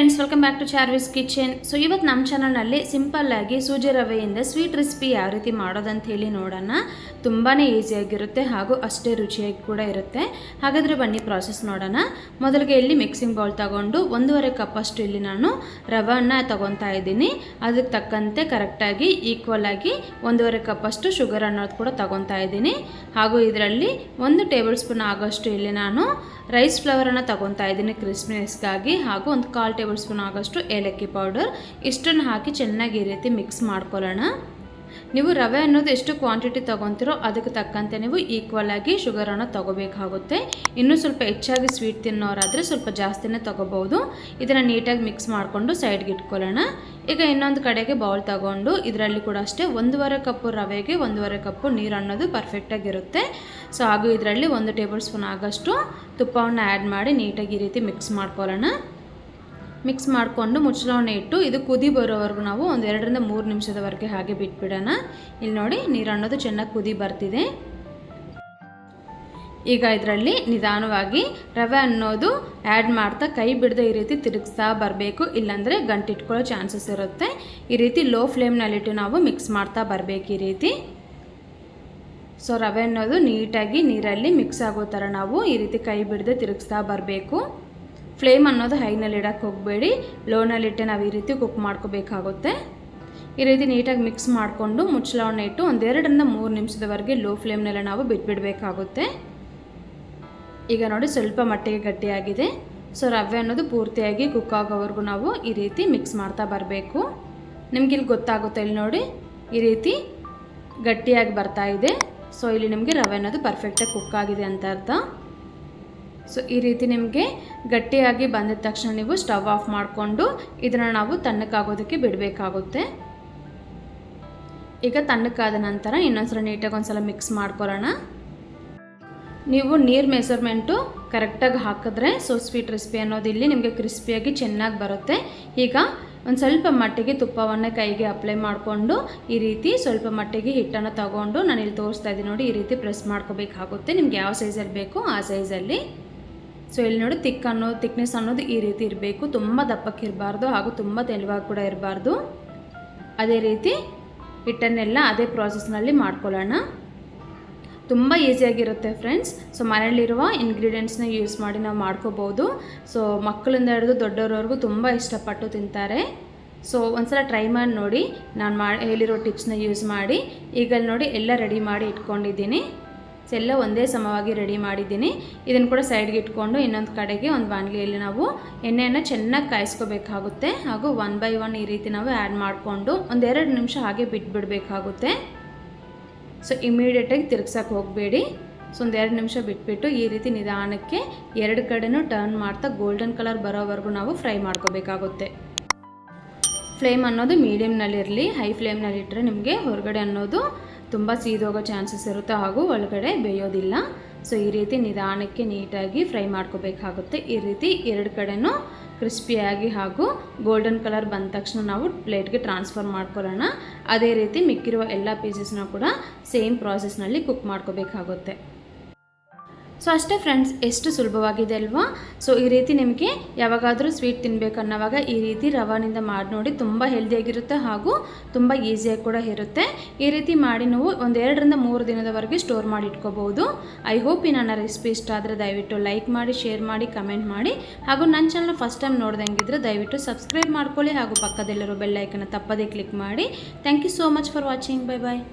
Friends, welcome back to Charvi's kitchen. So ಇವತ್ತು ನಮ್ಮ ಚಾನಲ್ನಲ್ಲಿ ಸಿಂಪಲ್ಲಾಗಿ ಸೂಜಿ ರವೆಯಿಂದ ಸ್ವೀಟ್ ರೆಸಿಪಿ ಯಾವ ರೀತಿ ಮಾಡೋದಂತ ಹೇಳಿ ನೋಡೋಣ. ತುಂಬಾ ಈಸಿಯಾಗಿರುತ್ತೆ ಹಾಗೂ ಅಷ್ಟೇ ರುಚಿಯಾಗಿ ಕೂಡ ಇರುತ್ತೆ. ಹಾಗಾದರೆ ಬನ್ನಿ ಪ್ರಾಸೆಸ್ ನೋಡೋಣ. ಮೊದಲಿಗೆ ಇಲ್ಲಿ ಮಿಕ್ಸಿಂಗ್ ಬೌಲ್ ತಗೊಂಡು 1.5 ಕಪ್ ಅಷ್ಟು ಇಲ್ಲಿ ನಾನು ರವೆಯನ್ನು ತಗೊತಾ ಇದ್ದೀನಿ. ಅದಕ್ಕೆ ತಕ್ಕಂತೆ ಕರೆಕ್ಟಾಗಿ ಈಕ್ವಲ್ ಆಗಿ 1.5 ಕಪ್ ಅಷ್ಟು ಶುಗರ್ ಅನ್ನೋದು ಕೂಡ ತಗೊತಾ ಇದ್ದೀನಿ. ಹಾಗೂ ಇದರಲ್ಲಿ 1 ಟೇಬಲ್ ಸ್ಪೂನ್ ಆಗೋಷ್ಟು ಇಲ್ಲಿ ನಾನು ರೈಸ್ ಫ್ಲವರನ್ನು ತಗೊತಾ ಇದ್ದೀನಿ ಕ್ರಿಸ್ಪಿನೆಸ್ಗಾಗಿ. ಹಾಗೂ 1/4 ಟೇಬಲ್ ಸ್ಪೂನ್ ಆಗೋಷ್ಟು ಏಲಕ್ಕಿ ಪೌಡರ್. ಇಷ್ಟನ್ನು ಹಾಕಿ ಚೆನ್ನಾಗಿ ಈ ರೀತಿ ಮಿಕ್ಸ್ ಮಾಡ್ಕೊಳ್ಳೋಣ. ನೀವು ರವೆ ಅನ್ನೋದು ಎಷ್ಟು ಕ್ವಾಂಟಿಟಿ ತೊಗೊತೀರೋ ಅದಕ್ಕೆ ತಕ್ಕಂತೆ ನೀವು ಈಕ್ವಲ್ ಆಗಿ ಶುಗರನ್ನು ತೊಗೋಬೇಕಾಗುತ್ತೆ. ಇನ್ನೂ ಸ್ವಲ್ಪ ಹೆಚ್ಚಾಗಿ ಸ್ವೀಟ್ ತಿನ್ನೋರಾದರೆ ಸ್ವಲ್ಪ ಜಾಸ್ತಿನೇ ತೊಗೋಬೋದು. ಇದನ್ನು ನೀಟಾಗಿ ಮಿಕ್ಸ್ ಮಾಡಿಕೊಂಡು ಸೈಡ್ಗೆ ಇಟ್ಕೊಳ್ಳೋಣ. ಈಗ ಇನ್ನೊಂದು ಕಡೆಗೆ ಬೌಲ್ ತಗೊಂಡು ಇದರಲ್ಲಿ ಕೂಡ ಅಷ್ಟೇ 1.5 ಕಪ್ಪು ರವೆಗೆ 1.5 ಕಪ್ಪು ನೀರು ಅನ್ನೋದು ಪರ್ಫೆಕ್ಟಾಗಿರುತ್ತೆ. ಸೊ ಹಾಗೂ ಇದರಲ್ಲಿ 1 ಟೇಬಲ್ ಸ್ಪೂನ್ ಆಗೋಷ್ಟು ತುಪ್ಪವನ್ನು ಆ್ಯಡ್ ಮಾಡಿ ನೀಟಾಗಿ ಈ ರೀತಿ ಮಿಕ್ಸ್ ಮಾಡ್ಕೊಳ್ಳೋಣ. ಮಿಕ್ಸ್ ಮಾಡಿಕೊಂಡು ಮುಚ್ಚಳವನ್ನು ಇಟ್ಟು ಇದು ಕುದಿ ಬರೋವರೆಗೂ ನಾವು 1 2 3 ನಿಮಿಷದವರೆಗೆ ಹಾಗೆ ಬಿಟ್ಬಿಡೋಣ. ಇಲ್ಲಿ ನೋಡಿ, ನೀರು ಅನ್ನೋದು ಚೆನ್ನಾಗಿ ಕುದಿ ಬರ್ತಿದೆ. ಈಗ ಇದರಲ್ಲಿ ನಿಧಾನವಾಗಿ ರವೆ ಅನ್ನೋದು ಆ್ಯಡ್ ಮಾಡ್ತಾ ಕೈ ಬಿಡದೆ ಈ ರೀತಿ ತಿರುಗಿಸ್ತಾ ಬರಬೇಕು, ಇಲ್ಲಾಂದರೆ ಗಂಟಿಟ್ಕೊಳ್ಳೋ ಚಾನ್ಸಸ್ ಇರುತ್ತೆ. ಈ ರೀತಿ ಲೋ ಫ್ಲೇಮ್ನಲ್ಲಿಟ್ಟು ನಾವು ಮಿಕ್ಸ್ ಮಾಡ್ತಾ ಬರಬೇಕು ಈ ರೀತಿ. ಸೊ ರವೆ ಅನ್ನೋದು ನೀಟಾಗಿ ನೀರಲ್ಲಿ ಮಿಕ್ಸ್ ಆಗೋ ಥರ ನಾವು ಈ ರೀತಿ ಕೈ ಬಿಡದೆ ತಿರುಗಿಸ್ತಾ ಬರಬೇಕು. ಫ್ಲೇಮ್ ಅನ್ನೋದು ಹೈನಲ್ಲಿ ಇಡಕ್ಕೆ ಹೋಗಬೇಡಿ, ಲೋನಲ್ಲಿಟ್ಟೆ ನಾವು ಈ ರೀತಿ ಕುಕ್ ಮಾಡ್ಕೋಬೇಕಾಗುತ್ತೆ. ಈ ರೀತಿ ನೀಟಾಗಿ ಮಿಕ್ಸ್ ಮಾಡಿಕೊಂಡು ಮುಚ್ಚಳವನ್ನು ಇಟ್ಟು 1 2 3 ನಿಮಿಷದವರೆಗೆ ಲೋ ಫ್ಲೇಮ್ನೆಲ್ಲ ನಾವು ಬಿಟ್ಬಿಡಬೇಕಾಗುತ್ತೆ. ಈಗ ನೋಡಿ, ಸ್ವಲ್ಪ ಮಟ್ಟಿಗೆ ಗಟ್ಟಿಯಾಗಿದೆ. ಸೊ ರವೆ ಅನ್ನೋದು ಪೂರ್ತಿಯಾಗಿ ಕುಕ್ ಆಗೋವರೆಗೂ ನಾವು ಈ ರೀತಿ ಮಿಕ್ಸ್ ಮಾಡ್ತಾ ಬರಬೇಕು. ನಿಮ್ಗೆ ಇಲ್ಲಿ ಗೊತ್ತಾಗುತ್ತೆ, ಇಲ್ಲಿ ನೋಡಿ ಈ ರೀತಿ ಗಟ್ಟಿಯಾಗಿ ಬರ್ತಾ ಇದೆ. ಸೊ ಇಲ್ಲಿ ನಿಮಗೆ ರವೆ ಅನ್ನೋದು ಪರ್ಫೆಕ್ಟಾಗಿ ಕುಕ್ ಆಗಿದೆ ಅಂತ ಅರ್ಥ. ಸೊ ಈ ರೀತಿ ನಿಮಗೆ ಗಟ್ಟಿಯಾಗಿ ಬಂದಿದ ತಕ್ಷಣ ನೀವು ಸ್ಟವ್ ಆಫ್ ಮಾಡಿಕೊಂಡು ಇದನ್ನು ನಾವು ತಣ್ಣಕ್ಕಾಗೋದಕ್ಕೆ ಬಿಡಬೇಕಾಗುತ್ತೆ. ಈಗ ತಣ್ಣಕ್ಕಾದ ನಂತರ ಇನ್ನೊಂದ್ಸಲ ನೀಟಾಗಿ ಒಂದ್ಸಲ ಮಿಕ್ಸ್ ಮಾಡ್ಕೊಳ್ಳೋಣ. ನೀವು ನೀರು ಮೆಸರ್ಮೆಂಟು ಕರೆಕ್ಟಾಗಿ ಹಾಕಿದ್ರೆ ಸೊ ಸ್ವೀಟ್ ರೆಸಿಪಿ ಅನ್ನೋದು ಇಲ್ಲಿ ನಿಮಗೆ ಕ್ರಿಸ್ಪಿಯಾಗಿ ಚೆನ್ನಾಗಿ ಬರುತ್ತೆ. ಈಗ ಒಂದು ಸ್ವಲ್ಪ ಮಟ್ಟಿಗೆ ತುಪ್ಪವನ್ನು ಕೈಗೆ ಅಪ್ಲೈ ಮಾಡಿಕೊಂಡು ಈ ರೀತಿ ಸ್ವಲ್ಪ ಮಟ್ಟಿಗೆ ಹಿಟ್ಟನ್ನು ತಗೊಂಡು ನಾನು ಇಲ್ಲಿ ತೋರಿಸ್ತಾ ಇದ್ದೀನಿ ನೋಡಿ, ಈ ರೀತಿ ಪ್ರೆಸ್ ಮಾಡ್ಕೋಬೇಕಾಗುತ್ತೆ. ನಿಮ್ಗೆ ಯಾವ ಸೈಜಲ್ಲಿ ಬೇಕೋ ಆ ಸೈಜಲ್ಲಿ. ಸೊ ಇಲ್ಲಿ ನೋಡಿ, ತಿಕ್ನೆಸ್ ಅನ್ನೋದು ಈ ರೀತಿ ಇರಬೇಕು. ತುಂಬ ದಪ್ಪಕ್ಕೆ ಇರಬಾರ್ದು ಹಾಗೂ ತುಂಬ ತೆಳುವಾಗಿ ಕೂಡ ಇರಬಾರ್ದು. ಅದೇ ರೀತಿ ಹಿಟ್ಟನ್ನೆಲ್ಲ ಅದೇ ಪ್ರಾಸೆಸ್ನಲ್ಲಿ ಮಾಡ್ಕೊಳ್ಳೋಣ. ತುಂಬ ಈಸಿಯಾಗಿರುತ್ತೆ ಫ್ರೆಂಡ್ಸ್. ಸೊ ಮನೆಯಲ್ಲಿರುವ ಇಂಗ್ರೀಡಿಯೆಂಟ್ಸ್ನ ಯೂಸ್ ಮಾಡಿ ನಾವು ಮಾಡ್ಕೋಬೋದು. ಸೊ ಮಕ್ಕಳಿಂದ ಹಿಡಿದು ದೊಡ್ಡವರವರೆಗೂ ತುಂಬ ಇಷ್ಟಪಟ್ಟು ತಿಂತಾರೆ. ಸೊ ಒಂದ್ಸಲ ಟ್ರೈ ಮಾಡಿ ನೋಡಿ, ನಾನು ಹೇಳಿರೋ ಟಿಪ್ಸ್ನ ಯೂಸ್ ಮಾಡಿ. ಈಗ ನೋಡಿ ಎಲ್ಲ ರೆಡಿ ಮಾಡಿ ಇಟ್ಕೊಂಡಿದ್ದೀನಿ. ಸೊ ಎಲ್ಲ ಒಂದೇ ಸಮವಾಗಿ ರೆಡಿ ಮಾಡಿದ್ದೀನಿ. ಇದನ್ನು ಕೂಡ ಸೈಡ್ಗೆ ಇಟ್ಕೊಂಡು ಇನ್ನೊಂದು ಕಡೆಗೆ ಒಂದು ಬಾಣಲಿಯಲ್ಲಿ ನಾವು ಎಣ್ಣೆಯನ್ನು ಚೆನ್ನಾಗಿ ಕಾಯಿಸ್ಕೋಬೇಕಾಗುತ್ತೆ. ಹಾಗೂ 1 by 1 ಈ ರೀತಿ ನಾವು ಆ್ಯಡ್ ಮಾಡಿಕೊಂಡು 1 2 ನಿಮಿಷ ಹಾಗೆ ಬಿಟ್ಬಿಡಬೇಕಾಗುತ್ತೆ. ಸೊ ಇಮಿಡಿಯೇಟಾಗಿ ತಿರುಗ್ಸೋಕ್ಕೆ ಹೋಗಬೇಡಿ. ಸೊ 1 2 ನಿಮಿಷ ಬಿಟ್ಬಿಟ್ಟು ಈ ರೀತಿ ನಿಧಾನಕ್ಕೆ 2 ಕಡೆನೂ ಟರ್ನ್ ಮಾಡ್ತಾ ಗೋಲ್ಡನ್ ಕಲರ್ ಬರೋವರೆಗೂ ನಾವು ಫ್ರೈ ಮಾಡ್ಕೋಬೇಕಾಗುತ್ತೆ. ಫ್ಲೇಮ್ ಅನ್ನೋದು ಮೀಡಿಯಮ್ನಲ್ಲಿರಲಿ. ಹೈ ಫ್ಲೇಮ್ನಲ್ಲಿಟ್ಟರೆ ನಿಮಗೆ ಹೊರಗಡೆ ಅನ್ನೋದು ತುಂಬ ಸೀದೋಗೋ ಚಾನ್ಸಸ್ ಇರುತ್ತೆ ಹಾಗೂ ಒಳಗಡೆ ಬೇಯೋದಿಲ್ಲ. ಸೊ ಈ ರೀತಿ ನಿಧಾನಕ್ಕೆ ನೀಟಾಗಿ ಫ್ರೈ ಮಾಡ್ಕೋಬೇಕಾಗುತ್ತೆ. ಈ ರೀತಿ 2 ಕಡೆನೂ ಕ್ರಿಸ್ಪಿಯಾಗಿ ಹಾಗೂ ಗೋಲ್ಡನ್ ಕಲರ್ ಬಂದ ತಕ್ಷಣ ನಾವು ಪ್ಲೇಟ್ಗೆ ಟ್ರಾನ್ಸ್ಫರ್ ಮಾಡ್ಕೊಳ್ಳೋಣ. ಅದೇ ರೀತಿ ಮಿಕ್ಕಿರುವ ಎಲ್ಲ ಪೀಸಸ್ನ ಕೂಡ ಸೇಮ್ ಪ್ರಾಸೆಸ್ನಲ್ಲಿ ಕುಕ್ ಮಾಡ್ಕೋಬೇಕಾಗುತ್ತೆ. ಸೊ ಅಷ್ಟೇ ಫ್ರೆಂಡ್ಸ್, ಎಷ್ಟು ಸುಲಭವಾಗಿದೆ ಅಲ್ವಾ. ಸೊ ಈ ರೀತಿ ನಿಮಗೆ ಯಾವಾಗಾದರೂ ಸ್ವೀಟ್ ತಿನ್ನಬೇಕನ್ನೋವಾಗ ಈ ರೀತಿ ರವಾನಿಂದ ಮಾಡಿ ನೋಡಿ. ತುಂಬ ಹೆಲ್ದಿಯಾಗಿರುತ್ತೆ ಹಾಗೂ ತುಂಬ ಈಸಿಯಾಗಿ ಕೂಡ ಇರುತ್ತೆ. ಈ ರೀತಿ ಮಾಡಿ ನೀವು 1 2 3 ದಿನದವರೆಗೆ ಸ್ಟೋರ್ ಮಾಡಿ ಇಟ್ಕೋಬೋದು. ಐ ಹೋಪ್ ಈ ನನ್ನ ರೆಸಿಪಿ ಇಷ್ಟ ಆದರೆ ದಯವಿಟ್ಟು ಲೈಕ್ ಮಾಡಿ, ಶೇರ್ ಮಾಡಿ, ಕಮೆಂಟ್ ಮಾಡಿ. ಹಾಗೂ ನನ್ನ ಚಾನಲ್ ಫಸ್ಟ್ ಟೈಮ್ ನೋಡ್ದಂಗಿದ್ರೆ ದಯವಿಟ್ಟು ಸಬ್ಸ್ಕ್ರೈಬ್ ಮಾಡ್ಕೊಳ್ಳಿ ಹಾಗೂ ಪಕ್ಕದಲ್ಲಿರೋ ಬೆಲ್ ಐಕನ್ನ ತಪ್ಪದೇ ಕ್ಲಿಕ್ ಮಾಡಿ. Thank you so much for watching. Bye bye.